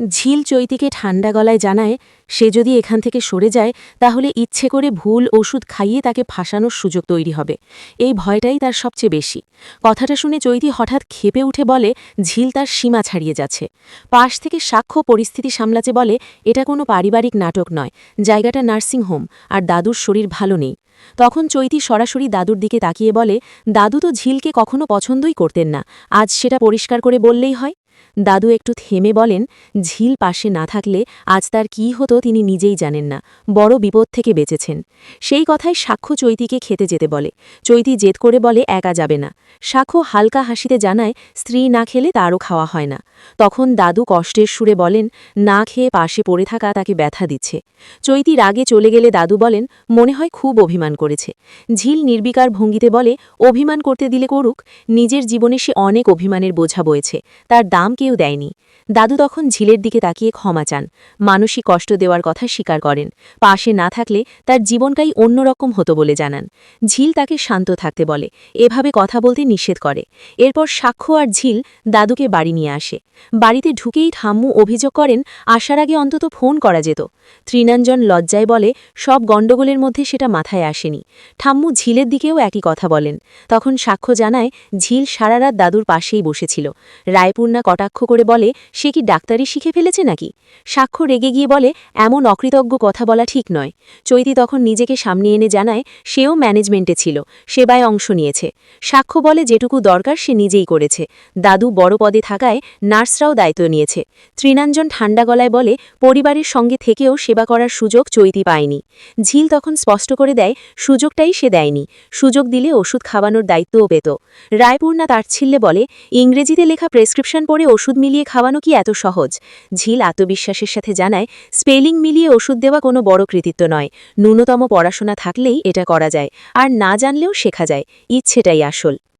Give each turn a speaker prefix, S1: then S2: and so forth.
S1: ঝিল চৈতিকে ঠান্ডা গলায় জানায় সে যদি এখান থেকে সরে যায় তাহলে ইচ্ছে করে ভুল ওষুধ খাইয়ে তাকে ফাঁসানোর সুযোগ তৈরি হবে। এই ভয়টাই তার সবচেয়ে বেশি। কথাটা শুনে চৈতি হঠাৎ ক্ষেপে উঠে বলে ঝিল তার সীমা ছাড়িয়ে যাচ্ছে। পাশ থেকে সাক্ষ্য পরিস্থিতি সামলাতে বলে এটা কোনো পারিবারিক নাটক নয়, জায়গাটা নার্সিংহোম, আর দাদুর শরীর ভালো নেই। তখন চৈতি সরাসরি দাদুর দিকে তাকিয়ে বলে দাদু তো ঝিলকে কখনো পছন্দই করতেন না, আজ সেটা পরিষ্কার করে বললেই হয়। দাদু একটু থেমে বলেন ঝিল পাশে না থাকলে আজ তার কী হতো তিনি নিজেই জানেন না, বড় বিপদ থেকে বেঁচেছেন। সেই কথায় সাক্ষ্য চৈতিকে খেতে যেতে বলে। চৈতি জেদ করে বলে একা যাবে না। সাক্ষ্য হালকা হাসিতে জানায় স্ত্রী না খেলে তারও খাওয়া হয় না। তখন দাদু কষ্টের সুরে বলেন না খেয়ে পাশে পড়ে থাকা তাকে ব্যথা দিচ্ছে। চৈতি রাগে চলে গেলে দাদু বলেন মনে হয় খুব অভিমান করেছে। ঝিল নির্বিকার ভঙ্গিতে বলে অভিমান করতে দিলে করুক, নিজের জীবনে সে অনেক অভিমানের বোঝা বয়েছে, তার দাম কেউ দেয়নি। দাদু তখন ঝিলের দিকে তাকিয়ে ক্ষমা চান, মানসিক কষ্ট দেওয়ার কথা স্বীকার করেন। পাশে না থাকলে তার জীবনটাই অন্যরকম হতো বলে জানান। ঝিল তাকে শান্ত থাকতে বলে, এভাবে কথা বলতে নিষেধ করে। এরপর সাক্ষ্য আর ঝিল দাদুকে বাড়ি নিয়ে আসে। বাড়িতে ঢুকেই ঠাম্মু অভিযোগ করেন আসার আগে অন্তত ফোন করা যেত। তৃণাঞ্জন লজ্জায় বলে সব গণ্ডগোলের মধ্যে সেটা মাথায় আসেনি। ঠাম্মু ঝিলের দিকেও একই কথা বলেন। তখন সাক্ষ্য জানায় ঝিল সারারাত দাদুর পাশেই বসেছিল। রায়পূর্ণা কটাক্ষ করে বলে সে কি ডাক্তারি শিখে ফেলেছে নাকি। সাক্ষ্য রেগে গিয়ে বলে এমন অকৃতজ্ঞ কথা বলা ঠিক নয়। চৈতি তখন নিজেকে সামনে এনে জানায় সেও ম্যানেজমেন্টে ছিল, সেবায় অংশ নিয়েছে। সাক্ষ্য বলে যেটুকু দরকার সে নিজেই করেছে। দাদু বড় পদে থাকায় নার্সরাও দায়িত্ব নিয়েছে। তৃণাঞ্জন ঠান্ডা গলায় বলে পরিবারের সঙ্গে থেকেও সেবা করার সুযোগ চৈতি পায়নি। ঝিল তখন স্পষ্ট করে দেয় সুযোগটাই সে দেয়নি, সুযোগ দিলে ওষুধ খাওয়ানোর দায়িত্বও পেত। রায়পূর্ণা তাচ্ছিল্যে বলে ইংরেজিতে লেখা প্রেসক্রিপশন পড়ে ওষুধ মিলিয়ে খাওয়ানো কি এত সহজ। ঝিল আত্মবিশ্বাসের সাথে জানায় স্পেলিং মিলিয়ে ওষুধ দেওয়া কোনো বড় কৃতিত্ব নয়, ন্যূনতম পড়াশোনা থাকলেই এটা করা যায়, আর না জানলেও শেখা যায়, ইচ্ছেটাই আসল।